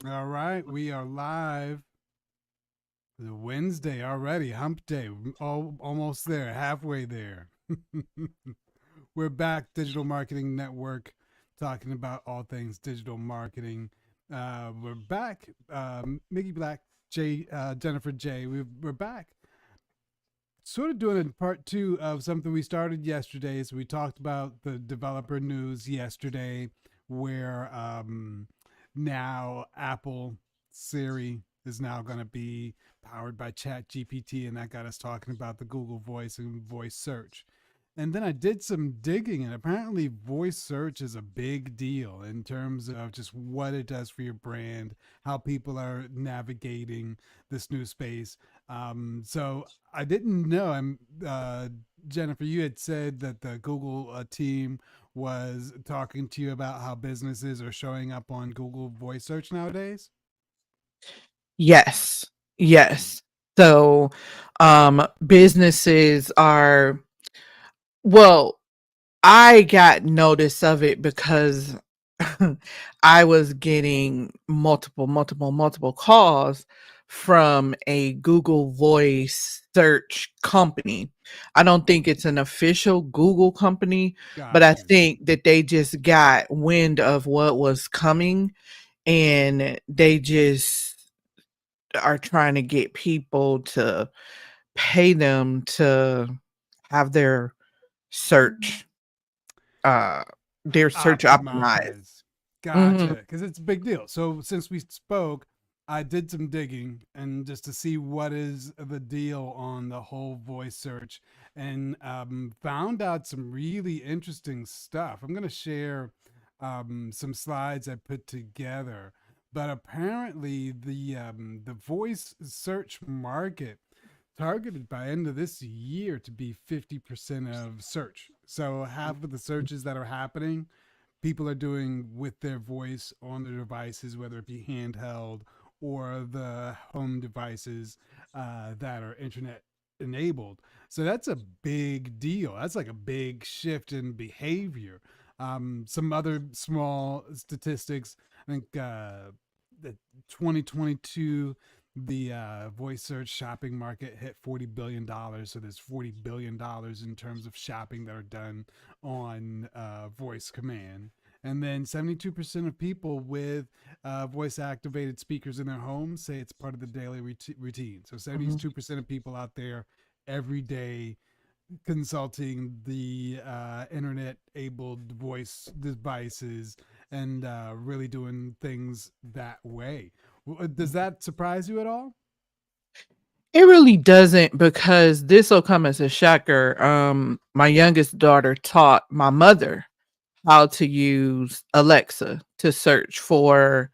All right, we are live. Wednesday already, hump day. Almost there, halfway there. We're back, Digital Marketing Network, talking about all things digital marketing. We're back. Mickey Black, Jennifer J. We're back. Sort of doing a part two of something we started yesterday. So we talked about the developer news yesterday, where now Apple Siri is now going to be powered by Chat GPT, and that got us talking about the Google Voice and voice search. And then I did some digging, and apparently, voice search is a big deal in terms of just what it does for your brand, how people are navigating this new space. So I didn't know. Jennifer, you had said that the Google team was talking to you about how businesses are showing up on Google Voice Search nowadays. Yes. Yes. So, businesses are, well, I got notice of it because I was getting multiple calls from a Google Voice search company. I don't think it's an official Google company, but I Got you. think that they just got wind of what was coming and they just are trying to get people to pay them to have search uh their search optimized. Optimize. Gotcha. Mhm. Because it's a big deal. So since we spoke, I did some digging and just to see what is the deal on the whole voice search, and found out some really interesting stuff. I'm going to share some slides I put together. But apparently, the voice search market targeted by end of this year to be 50% of search. So half of the searches that are happening, people are doing with their voice on their devices, whether it be handheld or the home devices that are internet enabled. So that's a big deal. That's like a big shift in behavior. Some other small statistics. I think the 2022 the voice search shopping market hit $40 billion. So there's $40 billion in terms of shopping that are done on voice command. And then 72% of people with voice activated speakers in their homes say it's part of the daily routine. So Mhm. 72% of people out there every day consulting the internet abled voice devices and really doing things that way. Does that surprise you at all? It really doesn't because this will come as a shocker. My youngest daughter taught my mother how to use Alexa to search for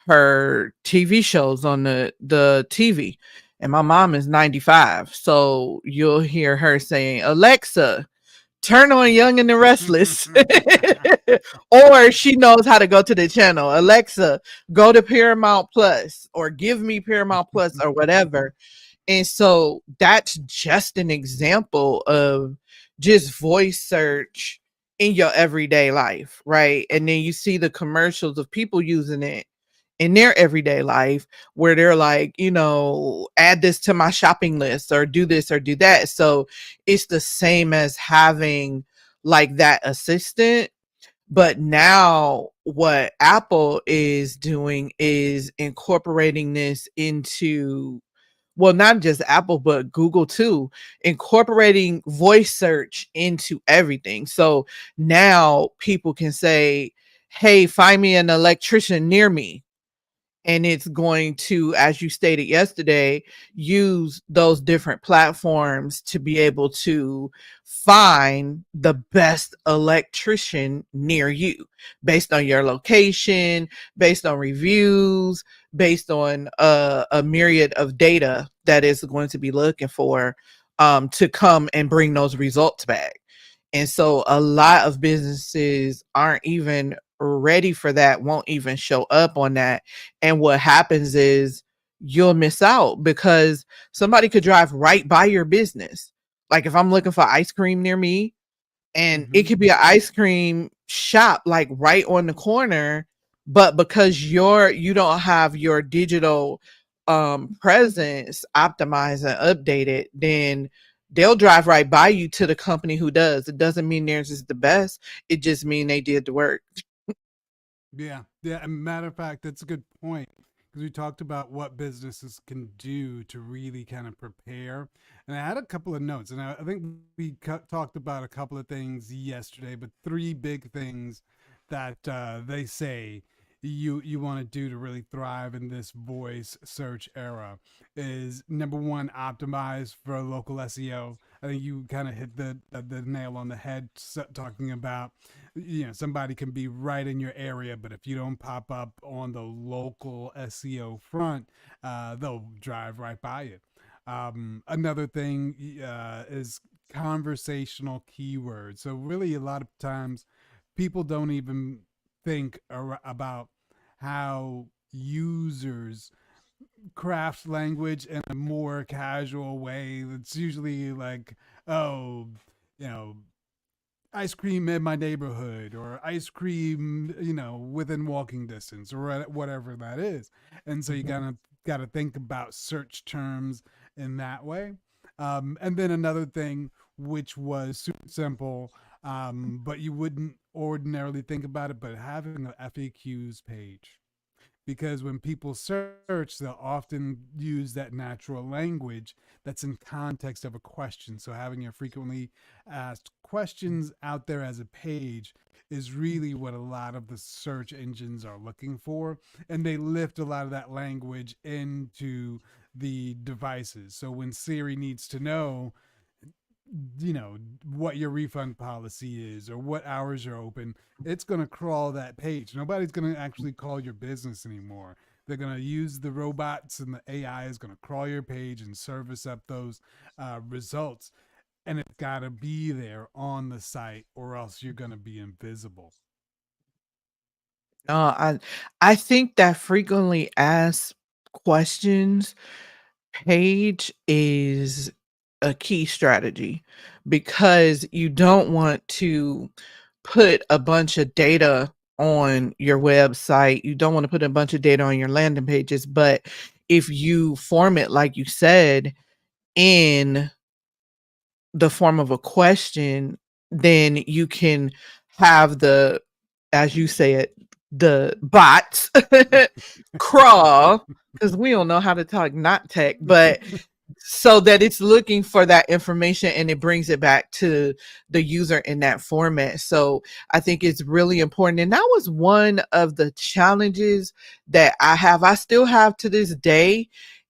her TV shows on the TV. And my mom is 95. So you'll hear her saying, "Alexa, turn on Young and the Restless." Or she knows how to go to the channel. "Alexa, go to Paramount Plus or give me Paramount Plus or whatever." And so that's just an example of just voice search in your everyday life, right? And then you see the commercials of people using it in their everyday life where they're like, add this to my shopping list or do this or do that. So it's the same as having like that assistant. But now what Apple is doing is incorporating this into, well, not just Apple, but Google too, incorporating voice search into everything. So now people can say, "Hey, find me an electrician near me." And it's going to, as you stated yesterday, use those different platforms to be able to find the best electrician near you based on your location, based on reviews, based on a myriad of data that is going to be looking for to come and bring those results back. And so a lot of businesses aren't even ready for that, won't even show up on that. And what happens is you'll miss out because somebody could drive right by your business. Like if I'm looking for ice cream near me, and it Mm-hmm. could be an ice cream shop like right on the corner, But because you don't have your digital presence optimized and updated, then they'll drive right by you to the company who does. It doesn't mean theirs is the best. It just mean they did the work. Yeah, yeah. And matter of fact, that's a good point because we talked about what businesses can do to really kind of prepare. And I had a couple of notes, and I think we talked about a couple of things yesterday, but three big things that they say you want to do to really thrive in this voice search era is number one, optimize for local SEO. I think you kind of hit the nail on the head talking about somebody can be right in your area, but if you don't pop up on the local SEO front, they'll drive right by you. Another thing is conversational keywords. So really, a lot of times, people don't even think about how users craft language in a more casual way. It's usually like, oh, you know, ice cream in my neighborhood or ice cream, within walking distance or whatever that is. And so you Mhm. gotta think about search terms in that way. And then another thing, which was super simple, but you wouldn't ordinarily think about it, but having an FAQs page, because when people search, they'll often use that natural language that's in context of a question. So having your frequently asked questions out there as a page is really what a lot of the search engines are looking for. And they lift a lot of that language into the devices. So when Siri needs to know, what your refund policy is or what hours you're open, it's going to crawl that page. Nobody's going to actually call your business anymore. They're going to use the robots, and the AI is going to crawl your page and service up those results. And it's got to be there on the site, or else you're going to be invisible. No, I think that frequently asked questions page is a key strategy because you don't want to put a bunch of data on your website. You don't want to put a bunch of data on your landing pages, but if you form it like you said in the form of a question, then you can have the, as you say it, the bots crawl, because we don't know how to talk not tech, but so that it's looking for that information and it brings it back to the user in that format. So I think it's really important. And that was one of the challenges that I still have to this day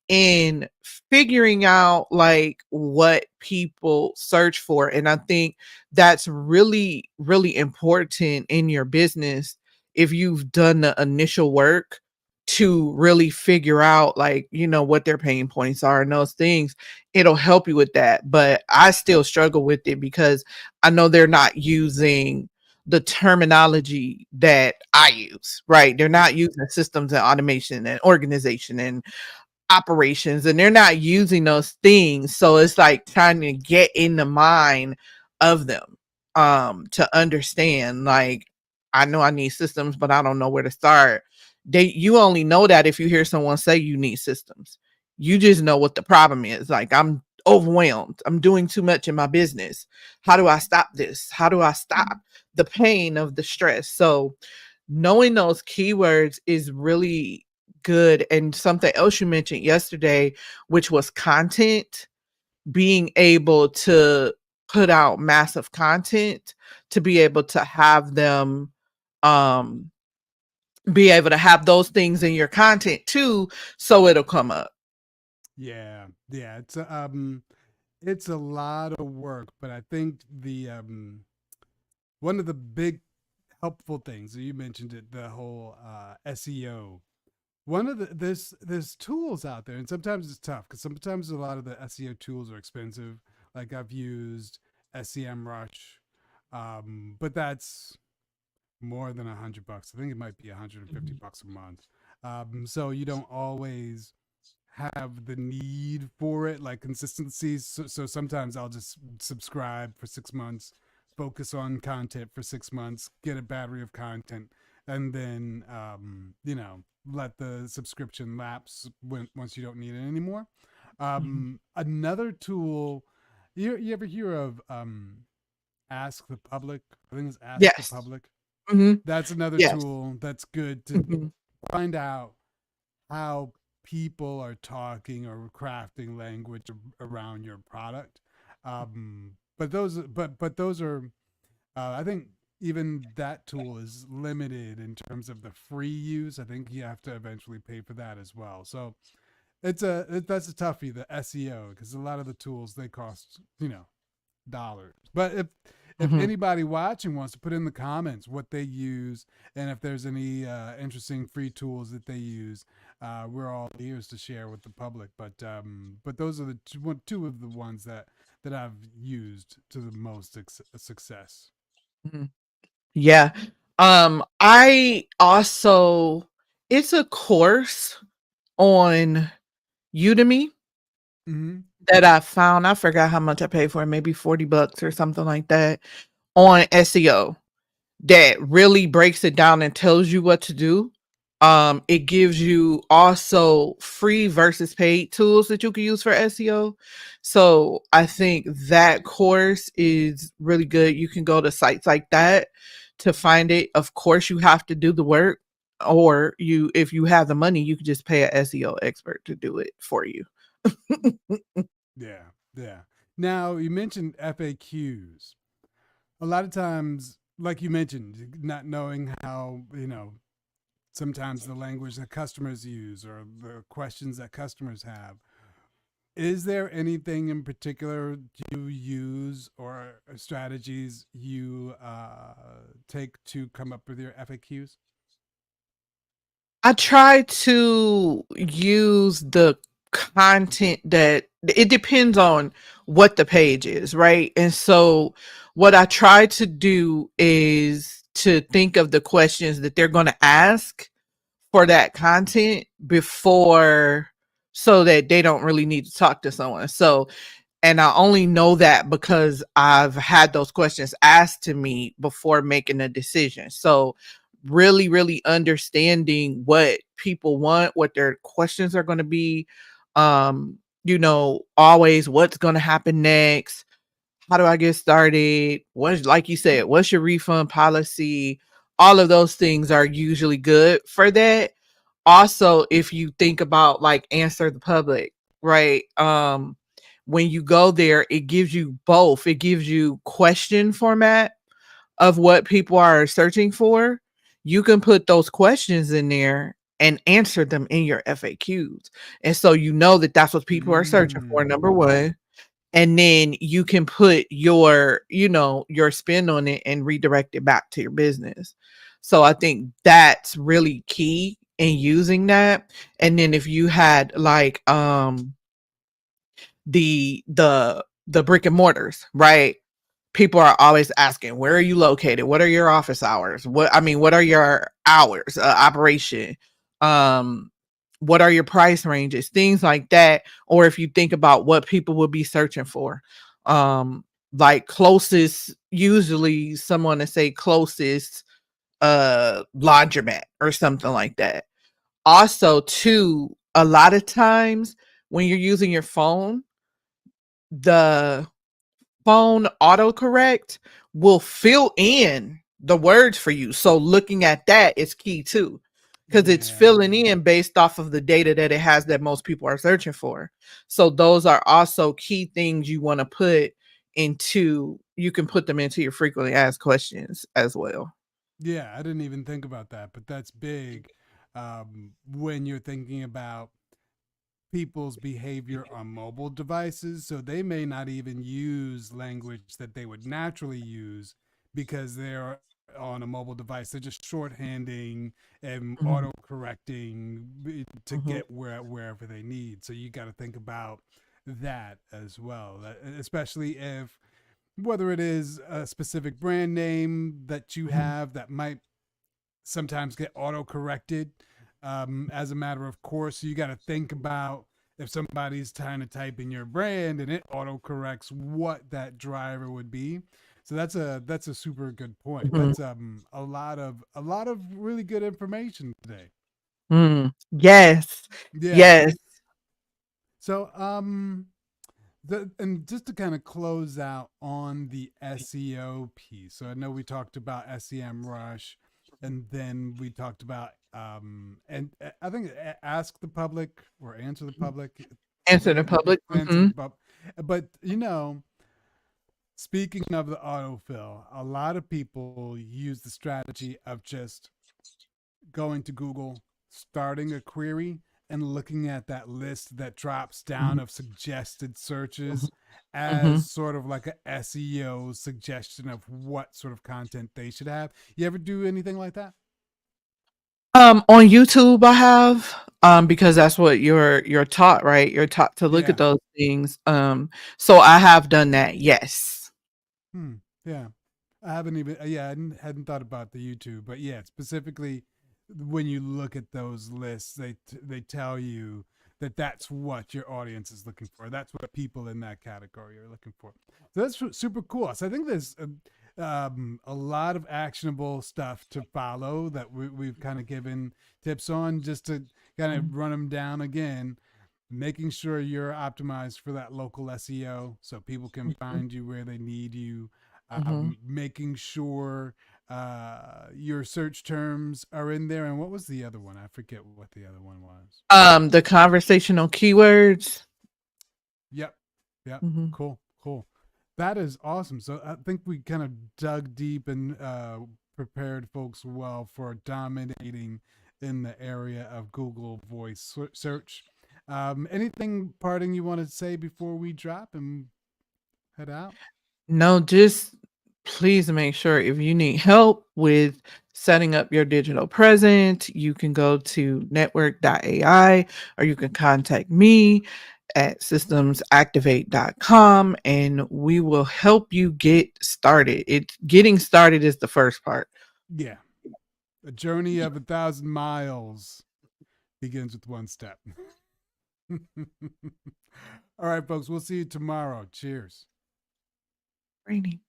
in figuring out like what people search for. And I think that's really, really important in your business if you've done the initial work to really figure out like what their pain points are and those things. It'll help you with that, but I still struggle with it because I know they're not using the terminology that I use, right? They're not using systems and automation and organization and operations, and they're not using those things. So it's like trying to get in the mind of them to understand like, I know I need systems, but I don't know where to start. You only know that if you hear someone say you need systems. You just know what the problem is. Like, I'm overwhelmed. I'm doing too much in my business. How do I stop this? How do I stop the pain of the stress? So knowing those keywords is really good. And something else you mentioned yesterday, which was content, being able to put out massive content, to be able to have them um be able to have those things in your content too, so it'll come up. Yeah, yeah. It's a lot of work, but I think the one of the big helpful things you mentioned it, the whole SEO. One of the there's tools out there, and sometimes it's tough because sometimes a lot of the SEO tools are expensive. Like I've used SEMrush, but that's more than $100. I think it might be Mhm. $150 a month. So you don't always have the need for it, like consistency. So sometimes I'll just subscribe for 6 months, focus on content for 6 months, get a battery of content, and then let the subscription lapse once you don't need it anymore. Mhm. Another tool, you ever hear of Ask the Public? I think it's Ask the Yes. Public. Mhm. That's another Yes. tool that's good to Mhm. find out how people are talking or crafting language around your product. But those are I think even that tool is limited in terms of the free use. I think you have to eventually pay for that as well. So that's a toughie, the SEO, because a lot of the tools they cost dollars. But if Mhm. anybody watching wants to put in the comments what they use and if there's any interesting free tools that they use, we're all ears to share with the public. But those are the two of the ones that I've used to the most success. Mhm. Yeah. I also it's a course on Udemy Mm-hmm. that I found. I forgot how much I paid for it, maybe $40 or something like that on SEO that really breaks it down and tells you what to do. It gives you also free versus paid tools that you can use for SEO. So I think that course is really good. You can go to sites like that to find it. Of course, you have to do the work, or if you have the money, you can just pay an SEO expert to do it for you. Yeah, yeah. Now you mentioned FAQs. A lot of times, like you mentioned, not knowing how sometimes the language that customers use or the questions that customers have. Is there anything in particular you use or strategies you take to come up with your FAQs? I try to use the content that it depends on what the page is, right? And so what I try to do is to think of the questions that they're going to ask for that content before, so that they don't really need to talk to someone. So, and I only know that because I've had those questions asked to me before making a decision. So, really, really understanding what people want, what their questions are going to be, always what's going to happen next. How do I get started? What's, like you said, what's your refund policy? All of those things are usually good for that. Also, if you think about like answer the public, right? When you go there, it gives you both. It gives you question format of what people are searching for. You can put those questions in there and answer them in your FAQs. And so you know that that's what people are searching for, number Mm. one. And then you can put your spin on it and redirect it back to your business. So I think that's really key in using that. And then if you had like the brick and mortars, right? People are always asking, where are you located? What are your office hours? What are your hours operation? Um, what are your price ranges? Things like that. Or if you think about what people would be searching for, um, like closest, usually someone to say closest laundromat or something like that. Also, too, a lot of times when you're using your phone, the phone autocorrect will fill in the words for you. So looking at that is key too, because it's Yeah. filling in based off of the data that it has that most people are searching for. So those are also key things you want to put into, you can put them into your frequently asked questions as well. Yeah, I didn't even think about that, but that's big when you're thinking about people's behavior on mobile devices. So they may not even use language that they would naturally use because they're on a mobile device. They're just shorthanding and Mhm, auto correcting to mhm, get wherever they need. So you got to think about that as well, especially if whether it is a specific brand name that you mhm, have that might sometimes get auto corrected as a matter of course. So you got to think about if somebody's trying to type in your brand and it auto corrects what that driver would be. So that's a super good point. Mhm. That's a lot of really good information today. Yes. Yeah. Yes. So and just to kind of close out on the SEO piece. So I know we talked about SEM Rush, and then we talked about and I think ask the public or answer the public, Answer the public. answer the Mhm. public. But you know, speaking of the autofill, a lot of people use the strategy of just going to Google, starting a query, and looking at that list that drops down Mhm. of suggested searches Mhm. as Mhm. sort of like a SEO suggestion of what sort of content they should have. You ever do anything like that? On YouTube, I have, because that's what you're taught, right? You're taught to look at Yeah. those things. So I have done that. Yes. Hmm. Yeah. I haven't even, yeah, I hadn't thought about the YouTube, but yeah, specifically when you look at those lists, they tell you that that's what your audience is looking for. That's what people in that category are looking for. So that's super cool. So I think there's a lot of actionable stuff to follow that we've kind of given tips on, just to kind of Mhm. run them down again. Making sure you're optimized for that local SEO so people can Mhm. find you where they need you. Mhm. Making sure your search terms are in there. And what was the other one? I forget what the other one was. The conversational keywords. Yep. Yep. Mhm. Cool. Cool. That is awesome. So I think we kind of dug deep and prepared folks well for dominating in the area of Google voice search. Anything parting you want to say before we drop and head out? No, just please make sure if you need help with setting up your digital presence, you can go to network.ai or you can contact me at systemsactivate.com and we will help you get started. It's getting started is the first part. Yeah. A journey of 1,000 miles begins with one step. All right, folks. We'll see you tomorrow. Cheers. Training.